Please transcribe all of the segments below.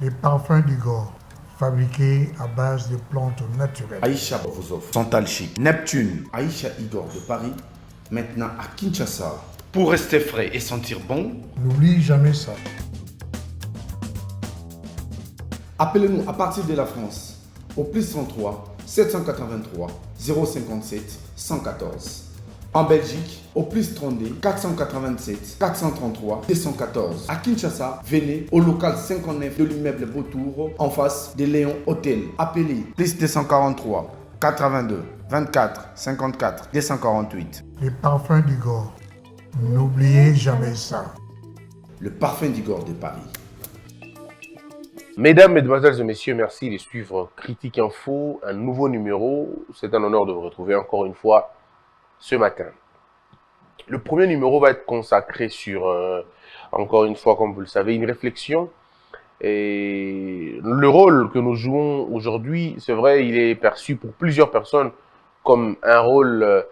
Les parfums d'Igor, fabriqués à base de plantes naturelles. Aïcha vous offre Santal Chic, Neptune, Aïcha Igor de Paris, maintenant à Kinshasa. Pour rester frais et sentir bon, N'oublie jamais ça. appelez-nous à partir de la France au plus 33 783 057 114. En Belgique, au plus 32 487 433 214. À Kinshasa, venez au local 59 de l'immeuble Beautour, en face de Léon Hôtel. Appelez plus 243 82 24 54 248. Les parfums d'Igor, n'oubliez jamais ça. Le parfum d'Igor de Paris. Mesdames, Mesdemoiselles et Messieurs, merci de suivre Critique Info, un nouveau numéro. C'est un honneur de vous retrouver encore une fois ce matin. Le premier numéro va être consacré sur, encore une fois, comme vous le savez, une réflexion. Et le rôle que nous jouons aujourd'hui, c'est vrai, il est perçu pour plusieurs personnes comme un rôle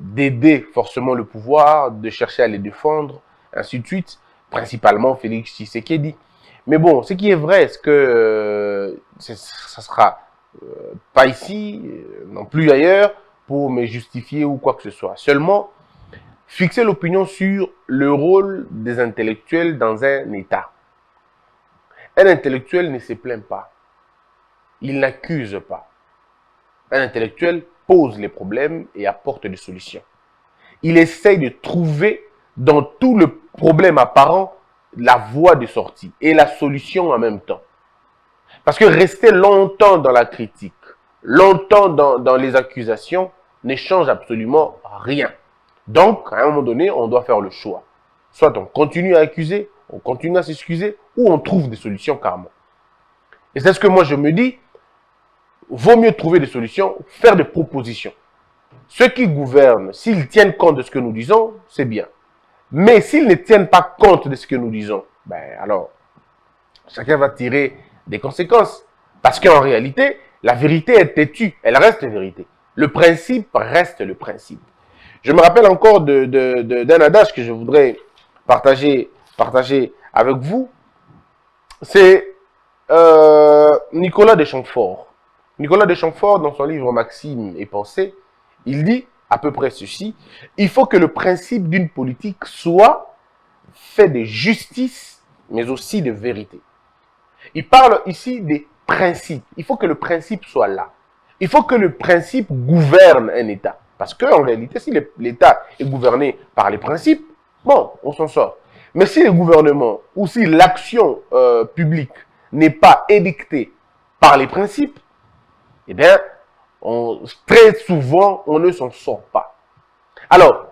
d'aider forcément le pouvoir, de chercher à les défendre, ainsi de suite, principalement Félix Tshisekedi. Mais bon, ce qui est vrai, c'est que ça sera pas ici, non plus ailleurs, pour me justifier ou quoi que ce soit. Seulement, fixer l'opinion sur le rôle des intellectuels dans un État. Un intellectuel ne se plaint pas. Il n'accuse pas. Un intellectuel pose les problèmes et apporte des solutions. Il essaye de trouver dans tout le problème apparent la voie de sortie et la solution en même temps. Parce que rester longtemps dans la critique, longtemps dans les accusations, ne change absolument rien. Donc, à un moment donné, on doit faire le choix. Soit on continue à accuser, on continue à s'excuser, ou on trouve des solutions carrément. Et c'est ce que moi je me dis, vaut mieux trouver des solutions, faire des propositions. Ceux qui gouvernent, s'ils tiennent compte de ce que nous disons, c'est bien. Mais s'ils ne tiennent pas compte de ce que nous disons, ben alors, chacun va tirer des conséquences. Parce qu'en réalité, la vérité est têtue, elle reste vérité. Le principe reste le principe. Je me rappelle encore d'un adage que je voudrais partager avec vous. C'est Nicolas de Chamfort. Nicolas de Chamfort, dans son livre Maximes et Pensées, il dit à peu près ceci: il faut que le principe d'une politique soit fait de justice, mais aussi de vérité. Il parle ici des principes. Il faut que le principe soit là. Il faut que le principe gouverne un État. Parce qu'en réalité, si l'État est gouverné par les principes, bon, on s'en sort. Mais si le gouvernement ou si l'action publique n'est pas édictée par les principes, eh bien, très souvent, on ne s'en sort pas. Alors,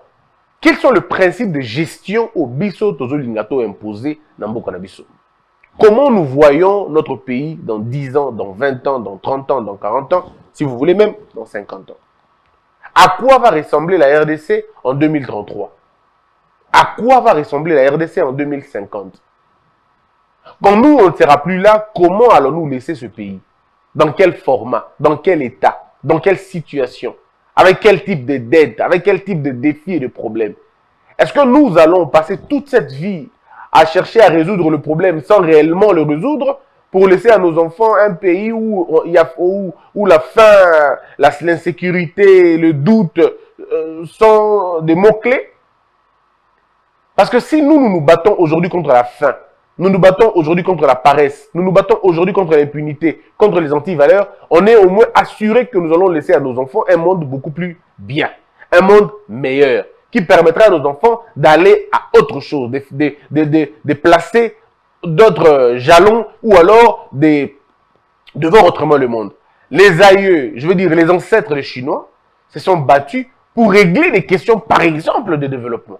quels sont les principes de gestion au biso tozolingato imposé dans Mboka na biso? Comment nous voyons notre pays dans 10 ans, dans 20 ans, dans 30 ans, dans 40 ans, si vous voulez même, dans 50 ans? À quoi va ressembler la RDC en 2033? À quoi va ressembler la RDC en 2050? Quand nous, on ne sera plus là, comment allons-nous laisser ce pays? Dans quel format? Dans quel état? Dans quelle situation? Avec quel type de dette? Avec quel type de défis et de problèmes? Est-ce que nous allons passer toute cette vie à chercher à résoudre le problème sans réellement le résoudre, pour laisser à nos enfants un pays où la faim, l'insécurité, le doute sont des mots-clés? Parce que si nous nous battons aujourd'hui contre la faim, nous nous battons aujourd'hui contre la paresse, nous nous battons aujourd'hui contre l'impunité, contre les antivaleurs, on est au moins assuré que nous allons laisser à nos enfants un monde beaucoup plus bien, un monde meilleur, qui permettra à nos enfants d'aller à autre chose, de placer d'autres jalons, ou alors de voir autrement le monde. Les aïeux, je veux dire les ancêtres des Chinois, se sont battus pour régler des questions, par exemple, de développement.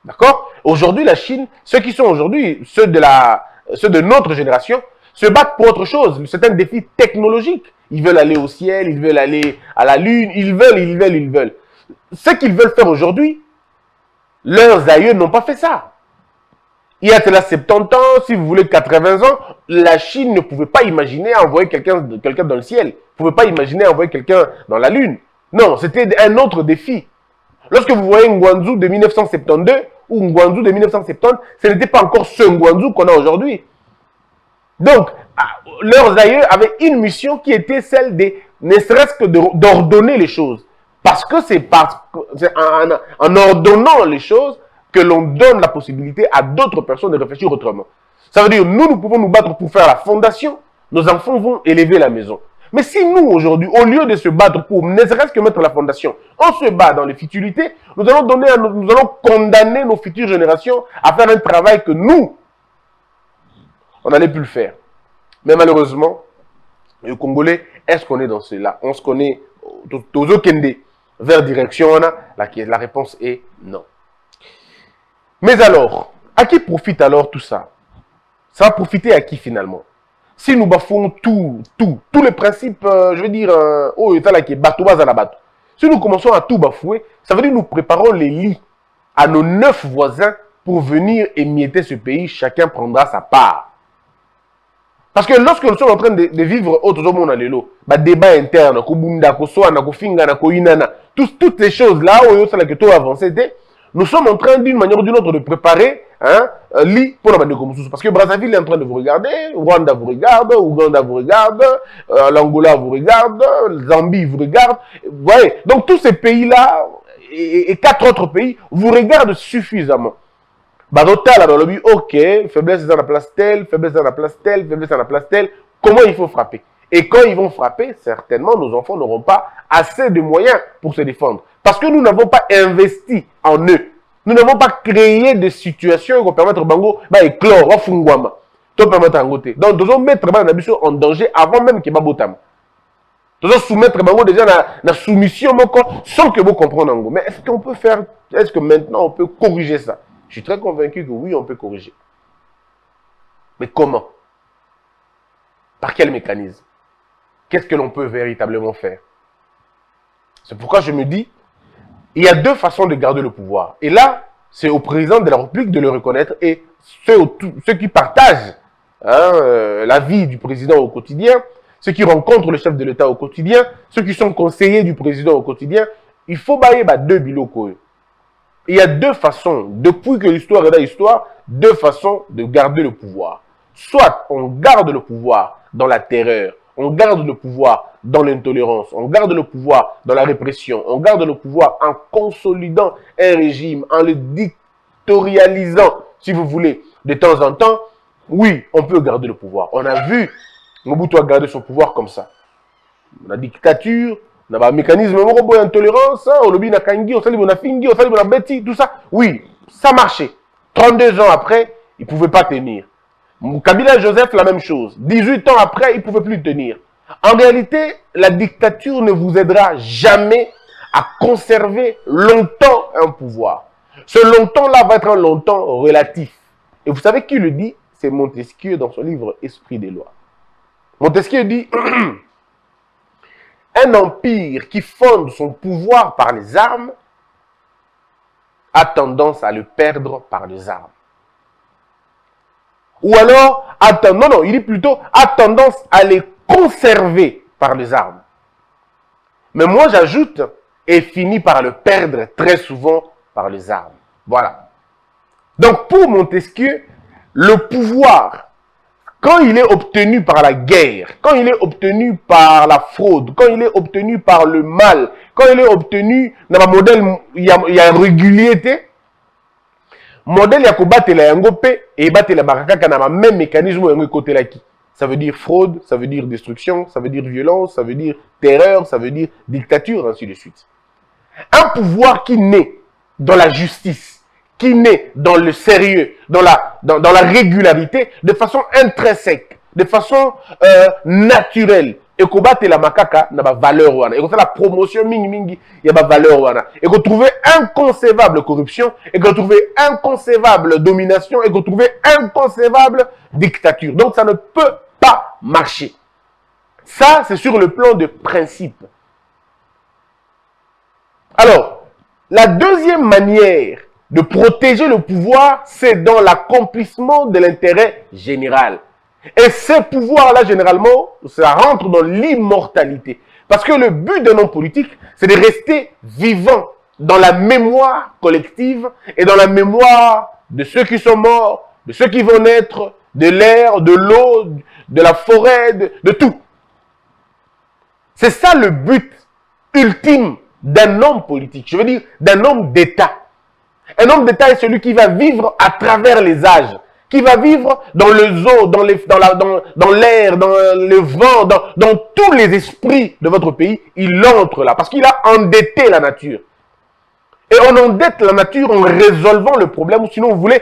D'accord? Aujourd'hui, la Chine, ceux qui sont aujourd'hui, ceux de notre génération, se battent pour autre chose. C'est un défi technologique. Ils veulent aller au ciel, ils veulent aller à la lune, ils veulent. Ce qu'ils veulent faire aujourd'hui, leurs aïeux n'ont pas fait ça. Il y a cela 70 ans, si vous voulez 80 ans, la Chine ne pouvait pas imaginer envoyer quelqu'un dans le ciel. Ne pouvait pas imaginer envoyer quelqu'un dans la lune. Non, c'était un autre défi. Lorsque vous voyez Ngwanzhou de 1972 ou Ngwanzhou de 1970, ce n'était pas encore ce Ngwanzhou qu'on a aujourd'hui. Donc, leurs aïeux avaient une mission qui était celle de, ne serait-ce que d'ordonner les choses. Parce que c'est en ordonnant les choses que l'on donne la possibilité à d'autres personnes de réfléchir autrement. Ça veut dire, nous pouvons nous battre pour faire la fondation, nos enfants vont élever la maison. Mais si nous, aujourd'hui, au lieu de se battre pour ne serait-ce que mettre la fondation, on se bat dans les futilités, nous allons condamner nos futures générations à faire un travail que nous, on n'allait plus le faire. Mais malheureusement, les Congolais, est-ce qu'on est dans cela? On se connaît Tozo Kende vers direction, la réponse est non. Mais alors, à qui profite alors tout ça? Ça va profiter à qui finalement? Si nous bafouons tous les principes, je veux dire, si nous commençons à tout bafouer, ça veut dire que nous préparons les lits à nos 9 voisins pour venir émietter ce pays, chacun prendra sa part. Parce que lorsque nous sommes en train de vivre autour monde à débat interne, toutes les choses là où avancé, nous sommes en train d'une manière ou d'une autre de préparer lit pour la parce que Brazzaville est en train de vous regarder, Rwanda vous regarde, Ouganda vous regarde, l'Angola vous regarde, Zambie vous regarde. Vous voyez, donc tous ces pays-là et 4 autres pays vous regardent suffisamment. Badota dans le but, ok, faiblesse dans la place telle, faiblesse dans la place telle, faiblesse dans la place telle. Comment il faut frapper? Et quand ils vont frapper, certainement nos enfants n'auront pas assez de moyens pour se défendre. Parce que nous n'avons pas investi en eux. Nous n'avons pas créé des situations qui vont permettre Bango éclore, fungwama. Tout permettre en côté. Donc, nous devons mettre Bango en danger avant même qu'il y ait Babotam. Nous devons soumettre Bango déjà dans la soumission sans que vous compreniez Bango. Mais est-ce qu'on peut faire, est-ce que maintenant on peut corriger ça? Je suis très convaincu que oui, on peut corriger. Mais comment? Par quel mécanisme? Qu'est-ce que l'on peut véritablement faire? C'est pourquoi je me dis, il y a 2 façons de garder le pouvoir. Et là, c'est au président de la République de le reconnaître et ceux qui partagent la vie du président au quotidien, ceux qui rencontrent le chef de l'État au quotidien, ceux qui sont conseillers du président au quotidien, il faut bailler 2 biloko. Il y a 2 façons, depuis que l'histoire est dans l'histoire, 2 façons de garder le pouvoir. Soit on garde le pouvoir dans la terreur, on garde le pouvoir dans l'intolérance, on garde le pouvoir dans la répression, on garde le pouvoir en consolidant un régime, en le dictatorialisant, si vous voulez, de temps en temps. Oui, on peut garder le pouvoir. On a vu Mobutu a gardé son pouvoir comme ça. La dictature, on a un mécanisme d'intolérance, on a Kangi, on a Fingi, on a Betty, tout ça. Oui, ça marchait. 32 ans après, il ne pouvait pas tenir. Kabila Joseph, la même chose. 18 ans après, il ne pouvait plus tenir. En réalité, la dictature ne vous aidera jamais à conserver longtemps un pouvoir. Ce longtemps-là va être un longtemps relatif. Et vous savez qui le dit? C'est Montesquieu dans son livre Esprit des lois. Montesquieu dit un empire qui fonde son pouvoir par les armes a tendance à le perdre par les armes. Ou alors, il dit plutôt, a tendance à les conserver par les armes. Mais moi, j'ajoute, et finit par le perdre très souvent par les armes. Voilà. Donc, pour Montesquieu, le pouvoir, quand il est obtenu par la guerre, quand il est obtenu par la fraude, quand il est obtenu par le mal, quand il est obtenu dans un modèle, il y a régularité, modèle ya kobatela yango pe et batela bakaka na même mécanisme yango côté là qui ça veut dire fraude, ça veut dire destruction, ça veut dire violence, ça veut dire terreur, ça veut dire dictature, ainsi de suite. Un pouvoir qui naît dans la justice, qui naît dans le sérieux, dans la régularité, de façon intrinsèque, de façon naturelle. Et combattre la makaka n'a pas valeur wana. Et qu'on fait la promotion mingi mingi, il y a pas valeur wana. Et qu'on trouve inconcevable corruption, et qu'on trouve inconcevable domination, et qu'on trouve inconcevable dictature. Donc ça ne peut pas marcher. Ça, c'est sur le plan de principe. Alors, la deuxième manière de protéger le pouvoir, c'est dans l'accomplissement de l'intérêt général. Et ces pouvoirs-là, généralement, ça rentre dans l'immortalité. Parce que le but d'un homme politique, c'est de rester vivant dans la mémoire collective et dans la mémoire de ceux qui sont morts, de ceux qui vont naître, de l'air, de l'eau, de la forêt, de tout. C'est ça le but ultime d'un homme politique. Je veux dire, d'un homme d'État. Un homme d'État est celui qui va vivre à travers les âges, qui va vivre dans le zoo, dans l'air, dans le vent, dans tous les esprits de votre pays. Il entre là, parce qu'il a endetté la nature. Et on endette la nature en résolvant le problème, ou sinon vous voulez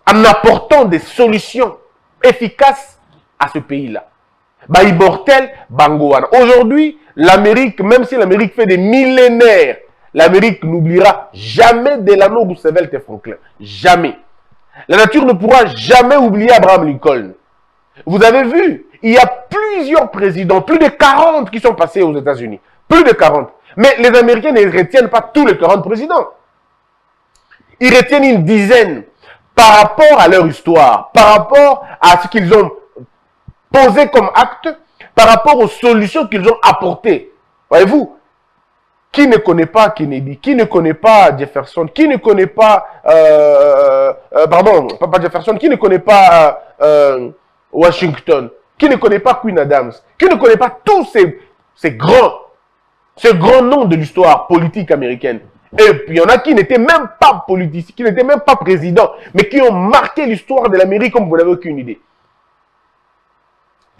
en apportant des solutions efficaces à ce pays-là. Bah, immortel, bangoana. Aujourd'hui, l'Amérique, même si l'Amérique fait des millénaires, l'Amérique n'oubliera jamais Delano Roosevelt et Franklin. Jamais. La nature ne pourra jamais oublier Abraham Lincoln. Vous avez vu, il y a plusieurs présidents, plus de 40 qui sont passés aux États-Unis. Plus de 40. Mais les Américains ne retiennent pas tous les 40 présidents. Ils retiennent une dizaine par rapport à leur histoire, par rapport à ce qu'ils ont posé comme acte, par rapport aux solutions qu'ils ont apportées. Voyez-vous, qui ne connaît pas Kennedy, qui ne connaît pas Jefferson, qui ne connaît pas, pas Jefferson, qui ne connaît pas Washington, qui ne connaît pas Queen Adams, qui ne connaît pas tous ces grands noms de l'histoire politique américaine. Et puis il y en a qui n'étaient même pas politiciens, qui n'étaient même pas présidents, mais qui ont marqué l'histoire de l'Amérique comme vous n'avez aucune idée.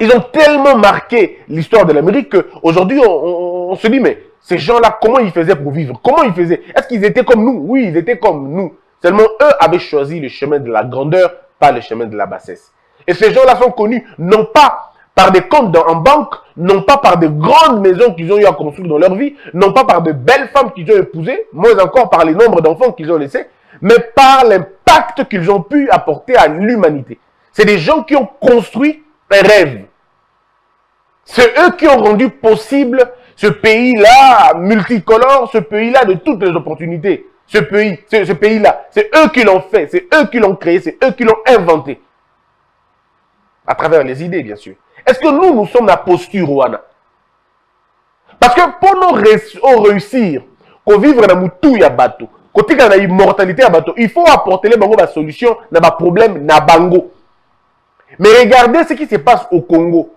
Ils ont tellement marqué l'histoire de l'Amérique qu'aujourd'hui on se dit, mais ces gens-là, comment ils faisaient pour vivre? Comment ils faisaient? Est-ce qu'ils étaient comme nous? Oui, ils étaient comme nous. Seulement eux avaient choisi le chemin de la grandeur, pas le chemin de la bassesse. Et ces gens-là sont connus non pas par des comptes en banque, non pas par de grandes maisons qu'ils ont eu à construire dans leur vie, non pas par de belles femmes qu'ils ont épousées, moins encore par les nombres d'enfants qu'ils ont laissés, mais par l'impact qu'ils ont pu apporter à l'humanité. C'est des gens qui ont construit un rêve. C'est eux qui ont rendu possible ce pays-là multicolore, ce pays-là de toutes les opportunités. Ce pays-là, c'est eux qui l'ont fait, c'est eux qui l'ont créé, c'est eux qui l'ont inventé. À travers les idées, bien sûr. Est-ce que nous sommes la posture, Wana? Parce que pour nous réussir, qu'on vivre dans tout ya bateau, côté qu'on a immortalité à bateau, il faut apporter les bango la solution dans le problème na bango. Mais regardez ce qui se passe au Congo.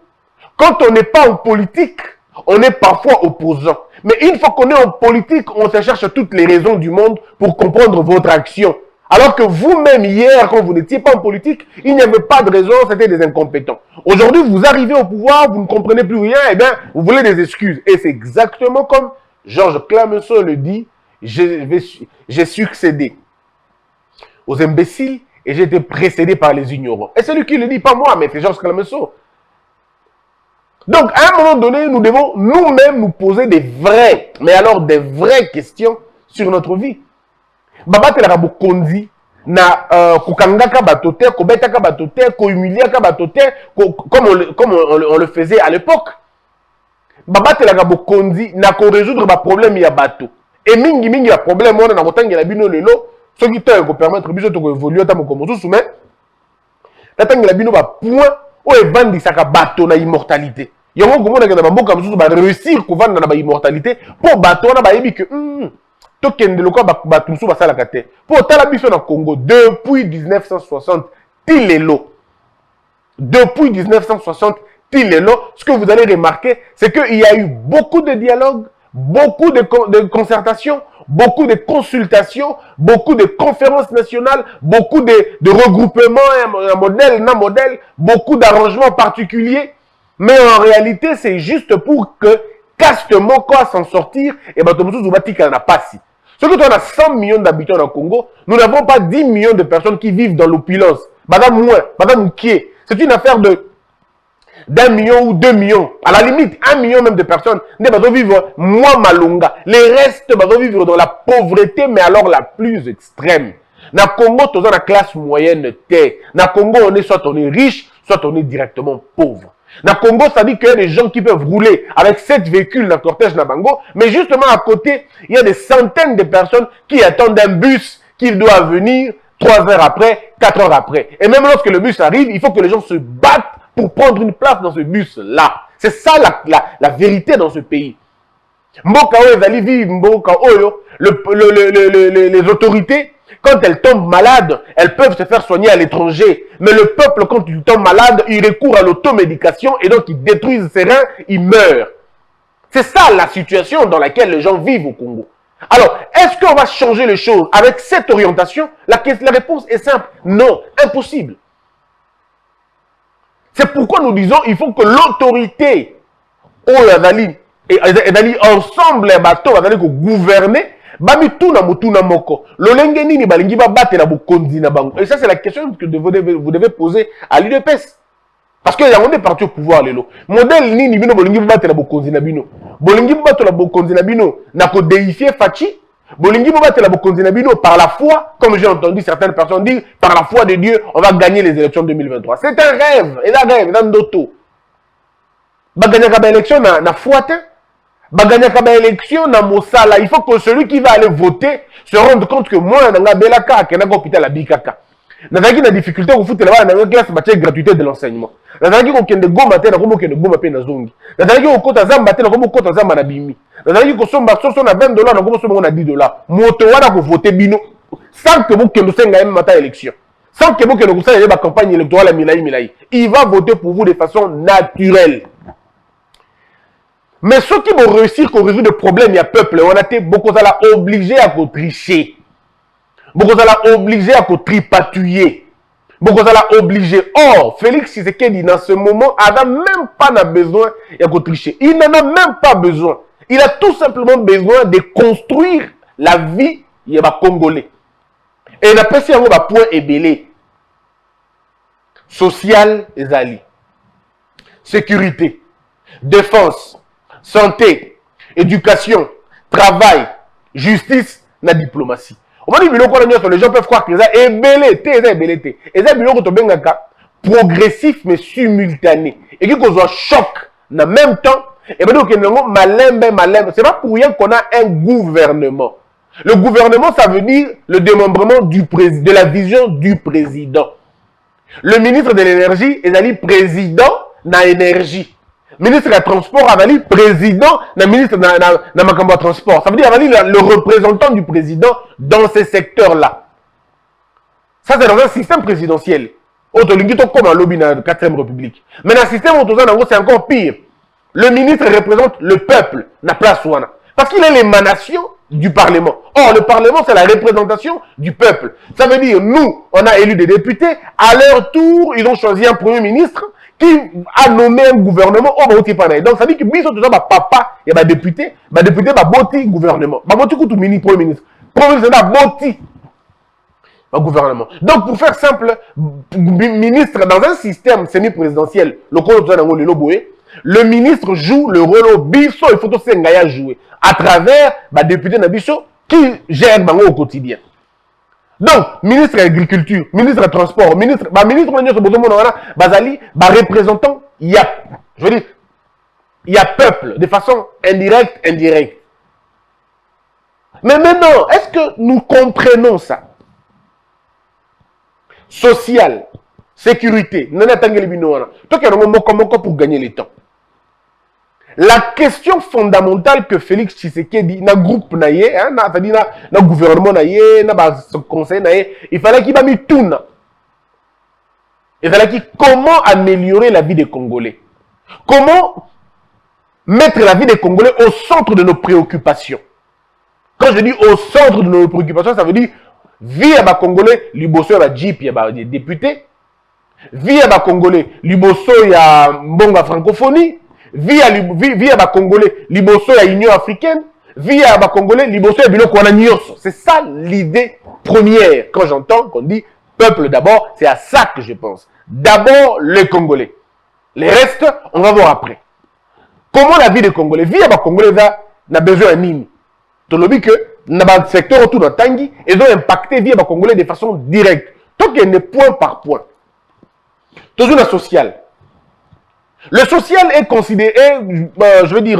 Quand on n'est pas en politique, on est parfois opposant. Mais une fois qu'on est en politique, on se cherche toutes les raisons du monde pour comprendre votre action. Alors que vous-même, hier, quand vous n'étiez pas en politique, il n'y avait pas de raison, c'était des incompétents. Aujourd'hui, vous arrivez au pouvoir, vous ne comprenez plus rien, et bien, vous voulez des excuses. Et c'est exactement comme Georges Clemenceau le dit, j'ai succédé aux imbéciles et j'ai été précédé par les ignorants. Et c'est lui qui le dit, pas moi, mais c'est Georges Clemenceau. Donc, à un moment donné, nous devons nous-mêmes nous poser des vraies questions sur notre vie. Baba telaka bokonzi na kokangaka batote, kobetaka batote, kohumiliaka batote, comme on le faisait à l'époque. Baba telaka bokonzi na ko résoudre ba problème ya bato. Et mingi ya problème on na kotangela bino lelo, ce qui te ko permettre biso to ko évoluer ta moko mosusu mais tatangela bino ba point o evandisaka bato na immortalité. Yango komona ke na mboka mosusu ba réussir ko vanda na ba immortalité pour bato na ba yebi que tokende lokwa bato mosusu basalaka te. Pour tala biso na Congo depuis 1960 tilelo. Depuis 1960 tilelo, ce que vous allez remarquer, c'est qu'il y a eu beaucoup de dialogues, beaucoup de concertations, beaucoup de consultations, beaucoup de conférences nationales, beaucoup de regroupements, un modèle, beaucoup d'arrangements particuliers. Mais en réalité, c'est juste pour que castement, quoi s'en sortir, et bato mosusu batika na pasi. Ce que tu as 100 millions d'habitants au Congo, nous n'avons pas 10 millions de personnes qui vivent dans l'opulence. Madame Mouin, Madame Moukié, c'est une affaire d'1 million ou 2 millions. À la limite, 1 million même de personnes ne vont vivre moins malonga. Les restes vont vivre dans la pauvreté, mais alors la plus extrême. Na Congo, tu as la classe moyenne terre. Na Congo, soit on est riche, soit on est directement pauvre. Na Congo, ça dit qu'il y a des gens qui peuvent rouler avec 7 véhicules dans le cortège Nabango, mais justement à côté, il y a des centaines de personnes qui attendent un bus qui doit venir 3 heures après, 4 heures après. Et même lorsque le bus arrive, il faut que les gens se battent pour prendre une place dans ce bus-là. C'est ça la vérité dans ce pays. Mboka Oyo, les autorités Quand elles tombent malades, elles peuvent se faire soigner à l'étranger. Mais le peuple, quand il tombe malade, il recourt à l'automédication et donc il détruit ses reins, il meurt. C'est ça la situation dans laquelle les gens vivent au Congo. Alors, est-ce qu'on va changer les choses avec cette orientation? La réponse est simple. Non, impossible. C'est pourquoi nous disons qu'il faut que l'autorité, ensemble, les bateaux, gouverner, et ça, c'est la question que vous devez poser à l'UDPS. Parce qu'il y a des partis au pouvoir. Modèle nini bino bolingi battre la bokonzi na bino. Bolingi battre la bokonzi na bino na ko déifier Fachi. Bolingi battre la bokonzi na bino par la foi, comme j'ai entendu certaines personnes dire, par la foi de Dieu, on va gagner les élections 2023. C'est un rêve, et un rêve, dans d'autres. Baganyaka ba élection na foi te. Baganyaka ba élection na mosala. Il faut que celui qui va aller voter se rende compte que moi na belaka ke na hôpital à Bikaka. Nous avons une difficulté à foutre là-bas dans la classe de gratuité de l'enseignement. Nous avons une gomaté na komo kende goma pe na zongi. Nous avons une kota zamba te na komo kota zamba na bimi. Nous avons une somba soso na $20 na komo somba na $10. Moto wana ko voter bino sans que vous kende senga même mata élection. Sans que vous kende kusala ba campagne électorale à Milaï. Il va voter pour vous de façon naturelle. Mais ceux qui vont réussir à résoudre le problème, il y a peuple, on a été beaucoup obligés à tricher. Beaucoup obligés à tripatouiller. Beaucoup obligés. Or, Félix Tshisekedi, dans ce moment, n'a même pas besoin de tricher. Il n'en a même pas besoin. Il a tout simplement besoin de construire la vie des Congolais. Et il a passé un point ébélé. Social et ali. Sécurité. Défense. Santé. Éducation. Travail. Justice. La diplomatie. Les gens peuvent croire que c'est ébélé. Et c'est progressif mais simultané. Et qu'il y a un choc en même temps. Et bien, c'est pas pour rien qu'on a un gouvernement. Le gouvernement, ça veut dire le démembrement de la vision du président. Le ministre de l'énergie est allé président dans l'énergie. Ministre de transport a valu président, le ministre de transport. Ça veut dire le représentant du président dans ces secteurs-là. Ça, c'est dans un système présidentiel. Comme un lobby dans la 4e République. Mais dans le système, c'est encore pire. Le ministre représente le peuple, la place ouana. Parce qu'il est l'émanation du Parlement. Or, le Parlement, c'est la représentation du peuple. Ça veut dire, nous, on a élu des députés. À leur tour, ils ont choisi un premier ministre qui a nommé un gouvernement au Bauti Panaï. Donc, ça veut dire que biso tout ça, papa, il y a des députés, bauti gouvernement. Bauti koutou mini premier ministre. Premier ministre, bauti gouvernement. Donc, pour faire simple, ministre dans un système semi-présidentiel, le ministre joue le rôle au biso, il faut que c'est jouer à travers les députés Nabiso qui gèrent au quotidien. Donc, ministre de l'Agriculture, ministre de Transport, ministre représentant, il y a peuple, de façon indirecte. Mais maintenant, est-ce que nous comprenons ça? Social, sécurité, pour gagner le temps. La question fondamentale que Félix Tshisekedi, na groupe naïe, na gouvernement naïe, na conseil naïe, il fallait qu'il m'a mis tout. Il fallait qu'il comment améliorer la vie des Congolais. Comment mettre la vie des Congolais au centre de nos préoccupations. Quand je dis au centre de nos préoccupations, ça veut dire vie à Congolais, liboso ya Jeep, il y a des députés. Vie à Congolais, liboso ya Mbonga francophonie. Vie à Congolais, liboso ya Union africaine. Vie à Congolais, liboso ya biloko wana nyonso. C'est ça l'idée première. Quand j'entends qu'on dit peuple d'abord, c'est à ça que je pense. D'abord les Congolais. Les restes, on va voir après. Comment la vie des Congolais, vie à Congolais n'a besoin de nini. Tu l'as dit que dans le secteur autour de Tanguy, ils ont impacté vie à Congolais de façon directe. Donc il y a point par point. Toujours le social. Le social est considéré, je veux dire,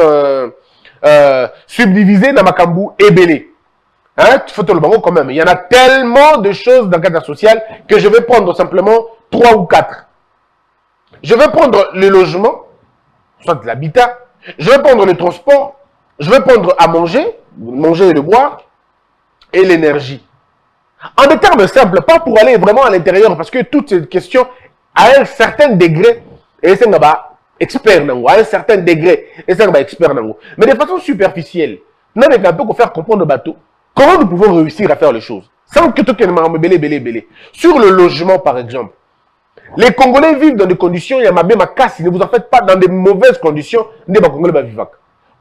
subdivisé dans Makambu et Bélé. Hein, faut te le bango quand même. Il y en a tellement de choses dans le cadre social que je vais prendre simplement 3 ou 4. Je vais prendre le logement, soit de l'habitat. Je vais prendre le transport. Je vais prendre à manger et le boire, et l'énergie. En des termes simples, pas pour aller vraiment à l'intérieur, parce que toute cette question, à un certain degré, et c'est expert, à un certain degré, et c'est expert. Mais de façon superficielle, nous avons un peu faire comprendre le bateau, comment nous pouvons réussir à faire les choses, sans que tout le monde belé. Sur le logement, par exemple, les Congolais vivent dans des conditions, il y a ma casse, ne vous en faites pas dans des mauvaises conditions, les Congolais vivent.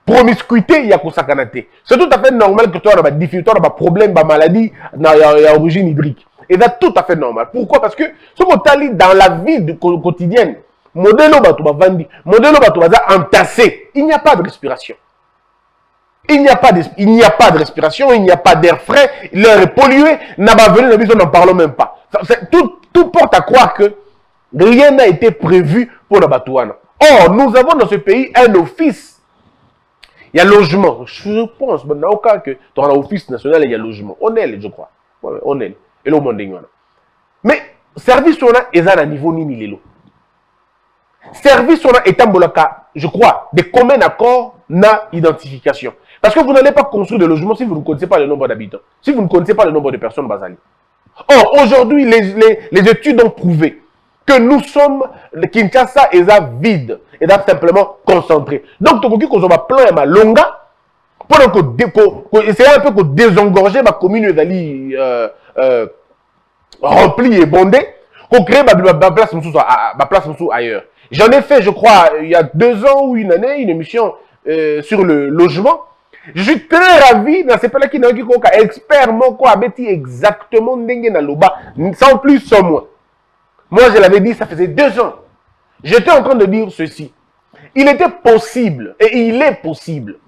Promiscuité, il y a Kosakanate. C'est tout à fait normal que tu aies des difficultés, des problèmes, des maladies d'origine hydrique. Et c'est tout à fait normal. Pourquoi? Parce que ce qu'on t'a dit dans la vie quotidienne, modèle vandi, modèle entassé, il n'y a pas de respiration. Il n'y a pas de respiration, il n'y a pas d'air frais, l'air est pollué, n'a pas venu, nous n'en parlons même pas. Tout porte à croire que rien n'a été prévu pour la Batouana. Or, nous avons dans ce pays un office. Il y a logement. Je pense, dans aucun cas que dans l'office national, il y a logement. On est, je crois. Ouais, on est. Et là, on est. Mais, service, on a, et ça, à niveau ni lelo. Service, on a, et tambolaka, je crois, des communs accords, na identification. Parce que vous n'allez pas construire de logement si vous ne connaissez pas le nombre d'habitants. Si vous ne connaissez pas le nombre de personnes basales. Or, aujourd'hui, les études ont prouvé que nous sommes, le Kinshasa est vide, et simplement concentré. Donc, tu as qu'on va plein à longa, pour essayer un peu de désengorger ma commune remplie et bondée, pour créer ma place ailleurs. J'en ai fait, je crois, il y a 2 ans ou une année, une émission sur le logement. Je suis très ravi dans ces pays-là qui n'ont pas expert, exactement sans plus, sans moins. Moi, je l'avais dit, ça faisait 2 ans. J'étais en train de dire ceci. Il était possible, et il est possible,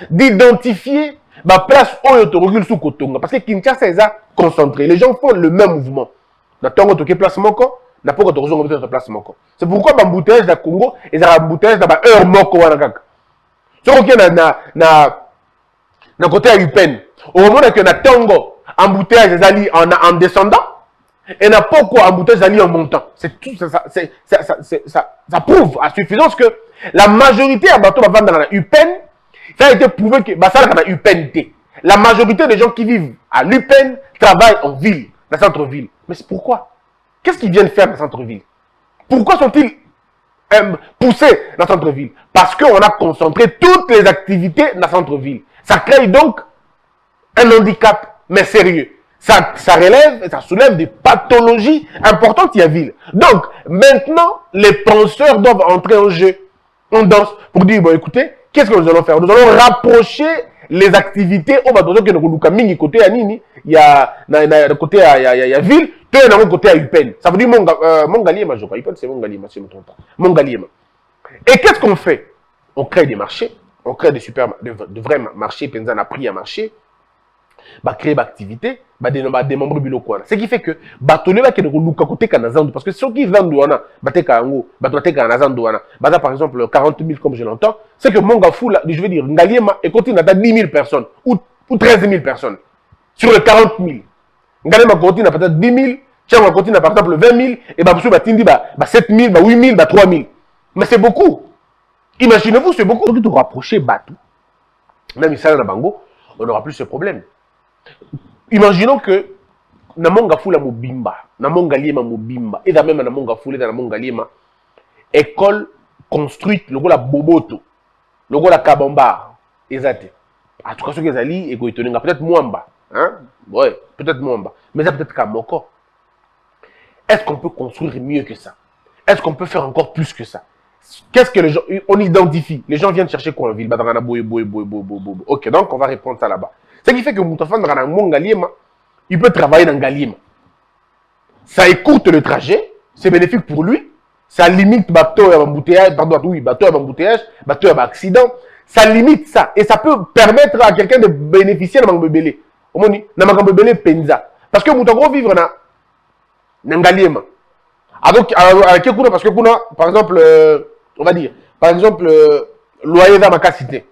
d'identifier ma place au sous Kotonga. Parce que Kinshasa est concentré. Les gens font le même mouvement. Na tongo toke place moko, na poko tokozonga peut-être place moko. C'est pourquoi l'embouteillage de Congo est un embouteillage dans heure moko wanakaka. Ce qui est na côté à Upen. Au moment où na tongo embouteillage est en descendant. Et n'a pas quoi embouteillage d'aller en montant. C'est tout ça prouve à suffisance que la majorité à bateau va vendre dans la UPEN. Ça a été prouvé que ça dans la UPNT. La majorité des gens qui vivent à l'UPEN travaillent en ville, dans le centre-ville. Mais c'est pourquoi? Qu'est-ce qu'ils viennent faire dans le centre-ville? Pourquoi sont-ils poussés dans le centre-ville? Parce qu'on a concentré toutes les activités dans le centre-ville. Ça crée donc un handicap, mais sérieux. Ça relève et ça soulève des pathologies importantes il y a ville. Donc, maintenant, les penseurs doivent entrer en jeu. On danse pour dire, bon, écoutez, qu'est-ce que nous allons faire? Nous allons rapprocher les activités au bateau que nous avons côté à Nini, il y a côté à ville, tout est côté à Upen. Ça veut dire Mongaliema, je crois. Upen, c'est Mongaliema, si je ne me trompe pas. Mongaliema. Et qu'est-ce qu'on fait? On crée des marchés, on crée de vrais marchés, Penzan a pris à marché. Créer des activités, des membres du local. Ce qui fait que batolé va que nous côté kanazandu parce que ceux qui vendent douana, bateka ango, bateka kanazandu douana, par exemple 40 000 comme je l'entends, c'est que mon gafou là, je veux dire Ngaliema et continue à 10 000 personnes ou 13 000 personnes sur les 40 000. Ngaliema continue à peut-être 10 000, Tiens continue à par exemple 20 000 et Babsou batindi 7 000, 8 000, 3 000. Mais c'est beaucoup. Imaginez-vous, c'est beaucoup. Donc, de rapprocher Batou, même ici à Bango, on n'aura plus ce problème. Imaginons que Namonga Fula Mobimba, Namonga Liema Mobimba, et même Namonga Fula, Namonga Liema, école construite, le la Boboto, le la Kabamba, exact. En tout cas, ce que vous allez, et peut-être Mwamba, hein? Ouais, peut-être Mwamba, mais ça peut-être Kamoko. Est-ce qu'on peut construire mieux que ça? Est-ce qu'on peut faire encore plus que ça? Qu'est-ce que les gens, on identifie? Les gens viennent chercher quoi en ville? Ok, donc on va répondre ça là-bas. Ce qui fait que Moutafan dans Mongaliema, il peut travailler dans Galiema. Ça écourte le trajet, c'est bénéfique pour lui, ça limite bateau à embouteillage, bateau à embouteillage, bateau à accident, ça limite ça et ça peut permettre à quelqu'un de bénéficier de Mangobele. Au moins, na Mangobele penza. Parce que Moutafan vivre dans Galiema. Avec parce que par exemple, on va dire, par exemple, loyer dans ma cité.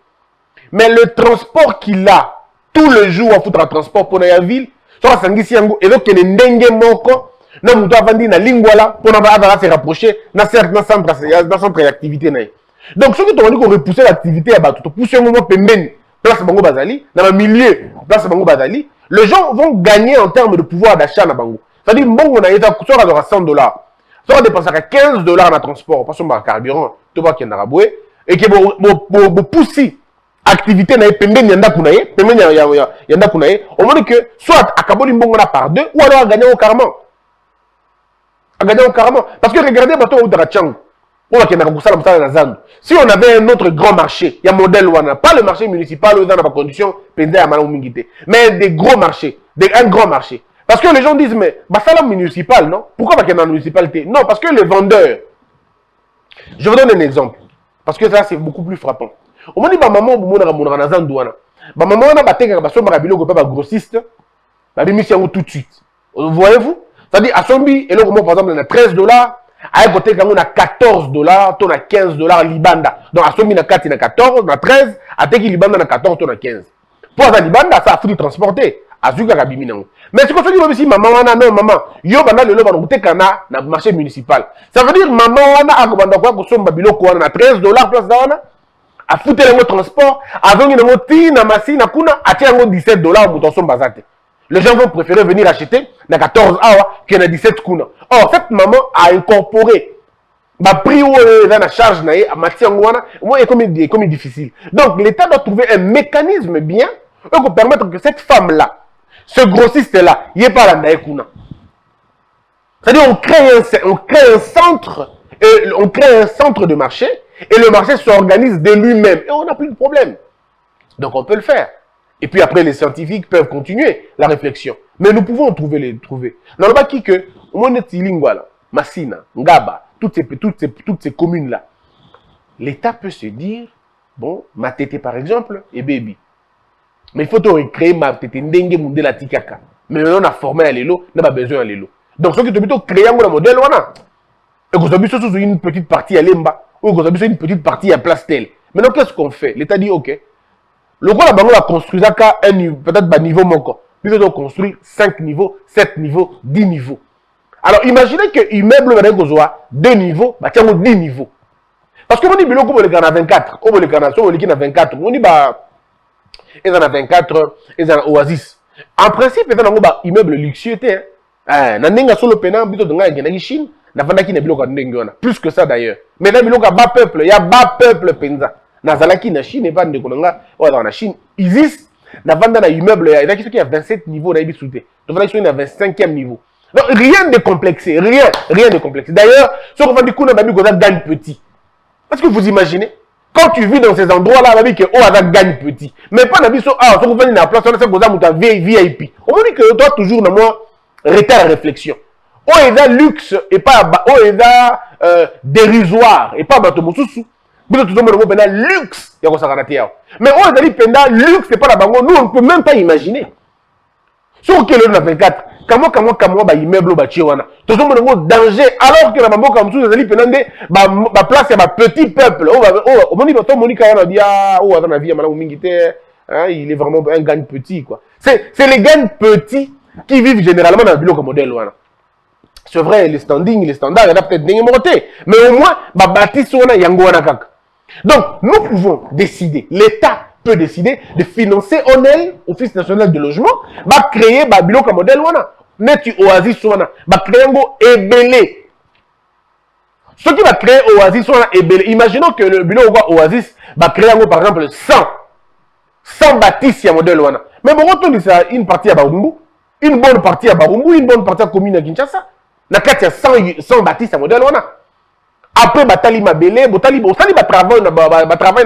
Mais le transport qu'il a tout le jour à foutre un transport pour la ville, soit à Sangissiango, et donc il y a des dengue moko, na muto avandi na lingwala, pour se rapprocher, dans centre d'activité. Donc, ceux qui ont dit qu'on repoussait l'activité à Batou, pousser un moment pembeni, place Bango Bazali, dans le milieu, place Bango Bazali, Les gens vont gagner en termes de pouvoir d'achat na bango. C'est-à-dire, bon, on a été à 100 dollars. Ça va dépenser à 15 dollars dans transport, parce qu'on a carburant, tout va qu'il y a raboué, et que vous poussez activité na pembeni yanda kunaye, pembeni yanda kunaye, au moins que soit à Kaboli Mbongona par 2, ou alors à gagner au carrément. À gagner au carrément. Parce que regardez, bateau ou Darachang, si on avait un autre grand marché, il y a modèle Wana, pas le marché municipal, dans la condition, mais des gros marchés, un grand marché. Parce que les gens disent, mais ça là municipal, non? Pourquoi pas qu'il y ait une municipalité? Non, parce que les vendeurs, je vous donne un exemple, parce que ça c'est beaucoup plus frappant. Au moment où maman maman a battu grossiste, tout de suite. Voyez-vous? C'est-à-dire, à Sombi, et là, par exemple, on a 13 dollars. À côté, quand on a 14 dollars, on a 15 dollars Libanda. Donc, à Sombi, on a 4, on a 14, on a 13. À Teki, Libanda, on a 14, on a 15. Pour la Libanda, ça a fallu transporter. À Zuka, Kabimi, non. Mais ce qu'on se dit, aussi, maman, non, maman, yo, banda, le loba, on kana, na marché municipal. Ça veut dire, maman, on a, banda, quoi, qu'on babilo, quoi, on a 13 dollars, place d'ana. À foutre le transport, avant une moti, na massi, na kuna, à tiens, 17 dollars, pour ton bazate. Les gens vont préférer venir acheter na 14 awa que na 17 kuna. Or, cette maman a incorporé ma prix où la charge naïe à matière moi est comme difficile. Donc, l'État doit trouver un mécanisme bien pour permettre que cette femme-là, ce grossiste-là, il n'y ait pas la naïe kuna. C'est-à-dire, on crée un centre, on crée un centre de marché et le marché s'organise de lui-même et on n'a plus de problème. Donc, on peut le faire. Et puis après, les scientifiques peuvent continuer la réflexion. Mais nous pouvons trouver. Dans le bas qui que, on est Tilingwala, Massina, Ngaba, toutes ces communes-là, l'État peut se dire, bon, ma tété par exemple, et baby. Mais il faut créer ma tété ndengue munde la tikaka. Mais on a formé à l'élo, on n'a pas besoin à l'élo. Donc, ce qui est plutôt créer un modèle, on a. Et qu'on s'habille sur une petite partie à l'emba, ou qu'on s'habille sur une petite partie à place telle. Maintenant, qu'est-ce qu'on fait? L'État dit, ok. Le roi là-bas, on a construit ça qu'à un niveau, peut-être bas niveau manquant. Puis on a construit 5 niveaux, 7 niveaux, 10 niveaux. Alors imaginez que l'immeuble va avoir 2 niveaux, bah tiens, 10 niveaux. Parce que on dit, on le a 24, on le a 24, on dit, bah, ils en a 24, ils en a Oasis. En principe, ils en a un immeuble luxueux, hein. N'a sur le pénal, plutôt dans la Chine, n'a pas n'a plus que ça d'ailleurs. Mais là, il y a bas peuple, il y a bas peuple penza. Nazalaki na Chine et pas de Konanga, ou dans la Chine, Isis, n'a pas dans immeuble, il y a qui a 27 niveaux d'habitude. Donc il y a 25e niveau. Donc rien de complexé, rien de complexé. D'ailleurs, ce qu'on va dire qu'on a gagne petit. Parce que vous imaginez, quand tu vis dans ces endroits-là, on va dire que on gagne petit. Mais pas dans la ce qu'on va dire dans la place, on a fait que VIP. On va dire que toi toujours dans moi, retard la réflexion. On est luxe et pas, on est dérisoire et pas batomosusu. Vous êtes tout le monde luxe. Mais on a dit que luxe, c'est pas la banque. Nous, on ne peut même pas imaginer. Sur quel est le 24, comment immeuble au Bachiwana. Tout le monde danger. Alors que la banque, comme tout, on a dit que place, il y a un petit peuple. On m'a dit il est vraiment un gagne petit. C'est les gagnes petits qui vivent généralement dans le bureau comme modèle. C'est vrai, les standings, les standards, il y a peut-être des montés. Mais au moins, bâtisse, on a Yangoana Kaka. Donc, nous pouvons décider, l'État peut décider de financer Office national de logement, va créer Babylon comme modèle, net Oasis, va créer un go ébélé. Ce qui va créer Oasis, ébélé. Imaginons que le bureau Oasis va créer un go, par exemple, 100 bâtisses, modèle, mais bon, on dit ça, une partie à Barumbu, une bonne partie à Barumbu, une bonne partie à commune à Kinshasa. Na kati ya 100 bâtisses à modèle, après batali mabele botali travail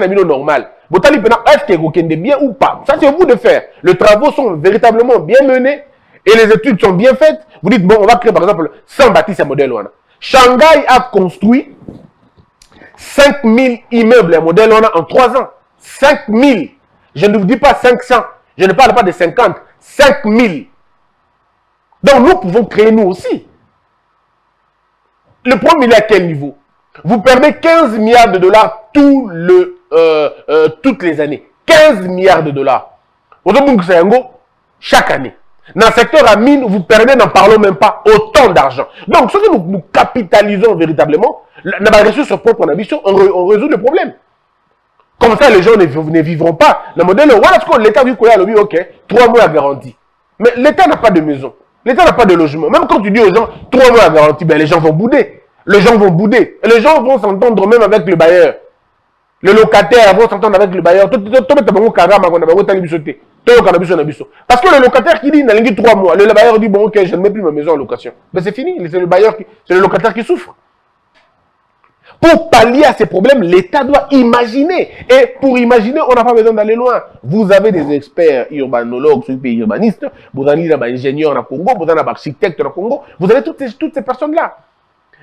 na mino normal botali pena est-ce que vous kende bien ou pas, ça c'est à vous de faire. Les travaux sont véritablement bien menés et les études sont bien faites. Vous dites bon, on va créer par exemple 100 bâtisses à modèle wana. Shanghai a construit 5000 immeubles à modèle wana en 3 ans. 5000, je ne vous dis pas 500, je ne parle pas de 50, 5000. Donc nous pouvons créer nous aussi. Le premier, il est à quel niveau? Vous perdez 15 milliards de dollars toutes les années. 15 milliards de dollars. Chaque année. Dans le secteur à mine, vous perdez, n'en parlons même pas, autant d'argent. Donc, ce que nous capitalisons véritablement, dans la ressource propre en ambition, on résout le problème. Comme ça, les gens ne vivront pas. Le modèle, voilà ce que l'État dit, ok, 3 mois à garantie. Mais l'État n'a pas de maison. L'État n'a pas de logement. Même quand tu dis aux gens 3 mois à garantie, ben les gens vont bouder. Les gens vont bouder. Et les gens vont s'entendre même avec le bailleur. Les locataires vont s'entendre avec le bailleur. Parce que le locataire qui dit il a 3 mois, le bailleur dit bon ok, je ne mets plus ma maison en location. Mais c'est fini, c'est le locataire qui souffre. Pour pallier à ces problèmes, l'État doit imaginer. Et pour imaginer, on n'a pas besoin d'aller loin. Vous avez des experts urbanologues, urbanistes, vous avez des ingénieurs au Congo, vous avez des architectes au Congo, vous avez toutes ces personnes-là.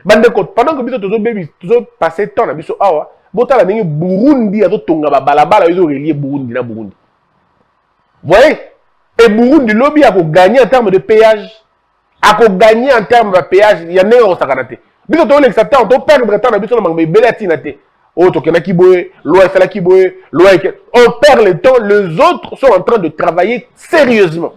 Pendant que vous avez passé temps, vous avez Burundi, Burundi. Vous voyez? Et Burundi, le lobby a gagné en termes de péage. A gagné en termes de péage, il y en a un au Sakanate. On perd le temps, on perd le temps, les autres sont en train de travailler sérieusement.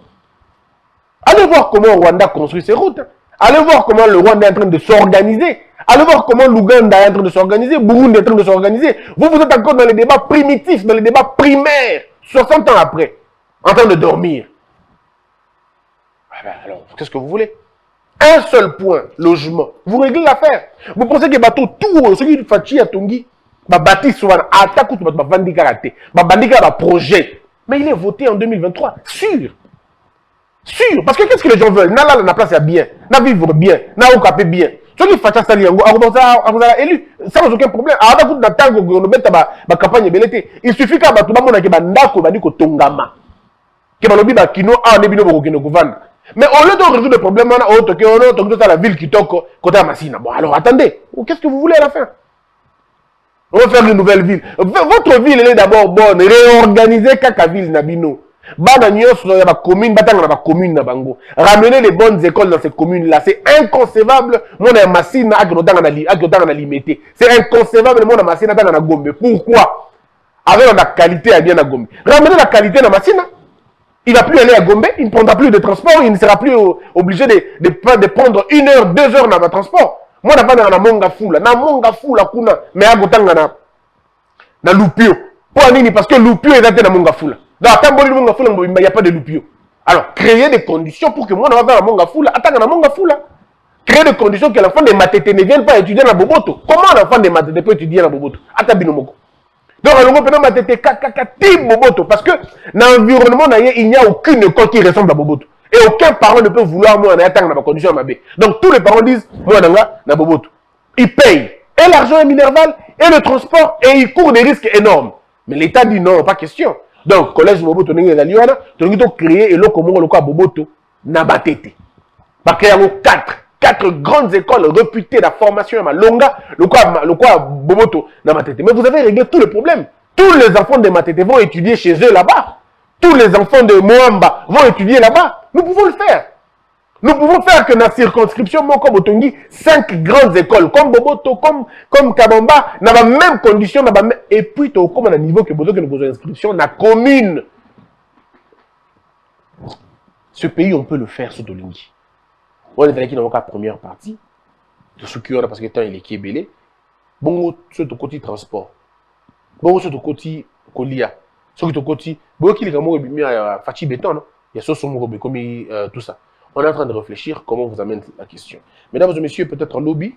Allez voir comment Rwanda construit ses routes. Allez voir comment le Rwanda est en train de s'organiser. Allez voir comment l'Ouganda est en train de s'organiser, Burundi est en train de s'organiser. Vous êtes encore dans les débats primitifs, dans les débats primaires, 60 ans après, en train de dormir. Alors, qu'est-ce que vous voulez? Un seul point, logement. Vous réglez l'affaire. Vous pensez que bateau tout, ce qui est fatigué à Tongi, bâti soit attaque ou bandi karaté, bandi projet. Mais il est voté en 2023, sûr. Sûr. Parce que qu'est-ce que les gens veulent? N'a la place à bien, n'a vivre bien, n'a occuper bien. Ce qui fait ça, vous avez élu, sans aucun problème. Il suffit qu'à mais au lieu de résoudre le problème, on a la ville qui toque côté à Massina. Bon, alors attendez, qu'est-ce que vous voulez à la fin? On va faire une nouvelle ville. Votre ville, elle est d'abord bonne. Réorganiser Kaka ville Nabino. Ramener les bonnes écoles dans ces communes-là, c'est inconcevable. C'est inconcevable. Pourquoi? Avec la qualité à bien à Gombe. Ramener la qualité dans Massina. Il ne va plus aller à Gombe, il ne prendra plus de transport, il ne sera plus obligé de prendre 1 heure, 2 heures dans le transport. Moi, je vais dans Monga Fula, mais à Gotanga, na Lupio. Pourquoi? Parce que Lupio est dans Monga Fula. Dans Tamboli Monga Fula, il n'y a pas de Lupio. Alors, créer des conditions pour que moi, je vais dans Monga Fula, attends dans Monga Fula. Créer des conditions que l'enfant de Matete ne vienne pas étudier dans Boboto. Comment l'enfant de Matete peut étudier dans Boboto? Attends, Binomoko. Donc, parce que dans l'environnement, il n'y a aucune école qui ressemble à Boboto. Et aucun parent ne peut vouloir moi en attendre dans ma condition à donc, tous les parents disent moi, dans Boboto. Ils payent. Et l'argent est minerval, et le transport, et ils courent des risques énormes. Mais l'État dit non, pas question. Donc, collège Boboto, tu as créé et l'eau comme on a Boboto, Nabatete. Parce qu'il y a 4 grandes écoles réputées de la formation à Longa, le quoi Boboto, dans Matete. Mais vous avez réglé tous les problèmes. Tous les enfants de Matete vont étudier chez eux là-bas. Tous les enfants de Moamba vont étudier là-bas. Nous pouvons le faire. Nous pouvons faire que dans la circonscription Moko Botongi, 5 grandes écoles, comme Boboto, comme Kabamba, dans la même condition, et puis comme à un niveau que Boto que nous avons inscription, dans la commune. Ce pays, on peut le faire sous Dolingi. On est allé dans la première partie, de ce qui est parce que le temps il est kébélé. Bon, sur le côté transport. Bon, sur le côté colia. Sur le côté, bon, qui est vraiment Fachi Béton, non? Il y a ce son comme tout ça. On est en train de réfléchir comment vous amène la question. Mesdames et messieurs, peut-être en lobby,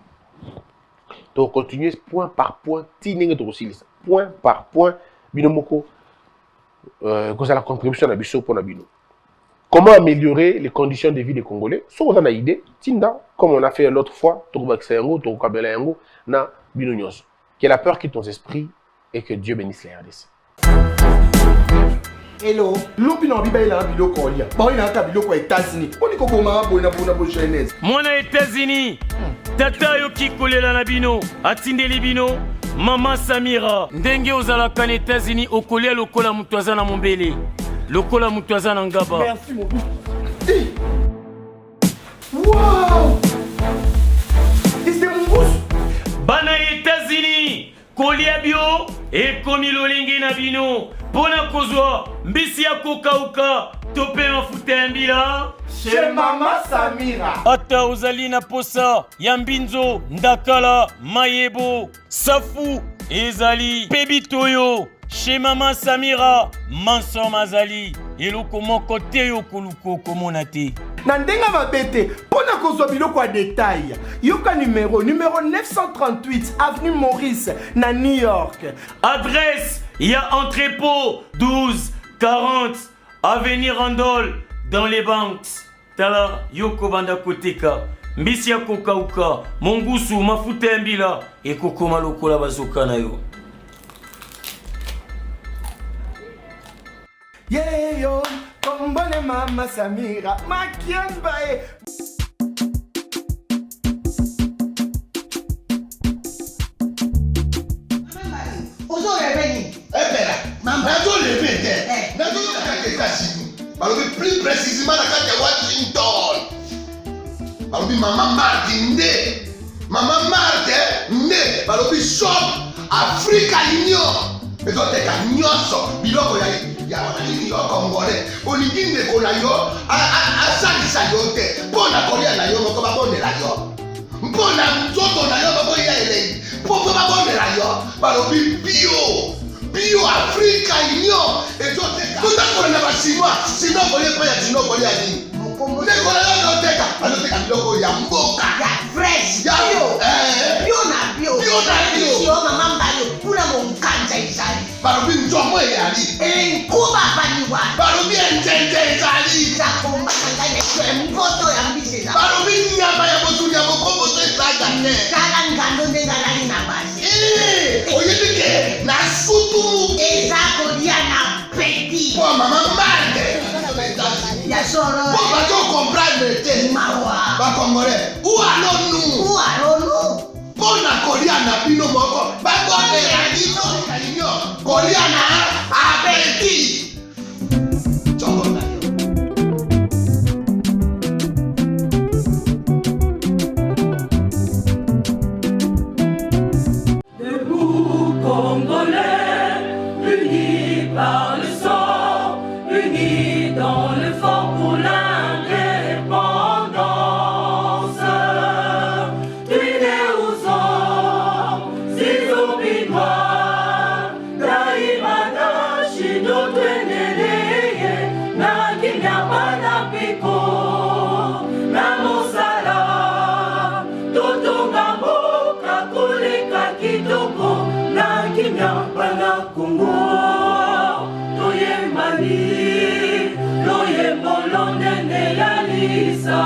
donc continuer point par point, point par point, binomoko, cause à la contribution à Bissot pour Nabino. Comment améliorer les conditions de vie des Congolais? Soit on a une idée, Tinda, comme on a fait l'autre fois, Tourbaxengo, Tourkabelaengo, na Binonyos. Que la peur quitte ton esprit et que Dieu bénisse les RDC. Hello. Lopino biba ila biloko olia. Ba ina ka biloko États-Unis. Oni ko boma bona jeunesse. Mona États-Unis. Tata yo kikolela na bino, atindeli bino. Maman Samira, ndenge ozalaka na États-Unis okolia lokola mutu aza na mombele. Lokola mutu aza na ngaba. Merci mon hey. Wow! C'est mon gosse. Bana États-Unis, kolia bio ekomi lolenge na bino. Pona kozwa mbisi ya kokauka tope mafuta ya mbila chez Maman Samira. Ata ozali na posa ya mbinzo, ndakala, mayebo, safu ezali pebitoyo chez Maman Samira, Manso Mazali. eloko moko te yo koluka okomona te. Na ndenga mabete, pona kozwa biloko ya détail. Yoka numéro 938 avenue Maurice na New York. Adresse, il y a entrepôt 12 40 avenue Randol dans les banques. Tala yoko banda koteka. Mbisi ya kokauka, mongusu, mafuta ya mbila, ekokoma lokola bazoka na yo. Yeah yo, kombone mama Samira, makiambae. Ozo reveni. Pera, nazo revete. Nazo kaka kasimu. Balobi plus précisément na kaka Washington. Balobi Mama Martin nde. Mama Martin nde. Balobi shop Africa Union. Ezo teka nyoso biloko ya wanini yo Congolais. Olingi ndeko na yo asalisa yo te. Mpona kolia na yo moko babondela yo. Mpona nzoto na yo baboya elei. Mpo babondela yo. Balobi bio Africa Union. Ezo teka. Tutakola na basinois. Sino kolia pa ya sino kolia nini. Ndeko na yo noteka. Anoteka biloko ya mboka. Ya fresh. Ya bio na bio. Bio na bio. Sio mama mbayo. Kuna monkanja izali. Balobi nzomo eyali. Nkuba baniwa. Balobi enjenje ezali. Zakomba kanganya kwe mpoto ya mbise za. Balobi nyama ya motu ya mokombo to ezaga ne. Kala ngando ndenga lali na basi. Oyebike na sutu. Ezako dia na peti. Po mama mande. Ya soro. Po bato comprendre te. Mawa. Ba Congolais. Ou alonu. Ou alonu. Po na kolia na bino moko. Ba konde ya dino kalinyo. Kolia na apeti. Chongo na yo. Debout Congolais, unis par le sang, unis dans l'effort pour l'indépendance. Unis aux hommes, si obinois, daimana shino tweneleye, na kinyamana piko, na mosala, totonga mboka koleka kitoko, na kinyamana Kongo, toye mali, loye molonene ya lisa.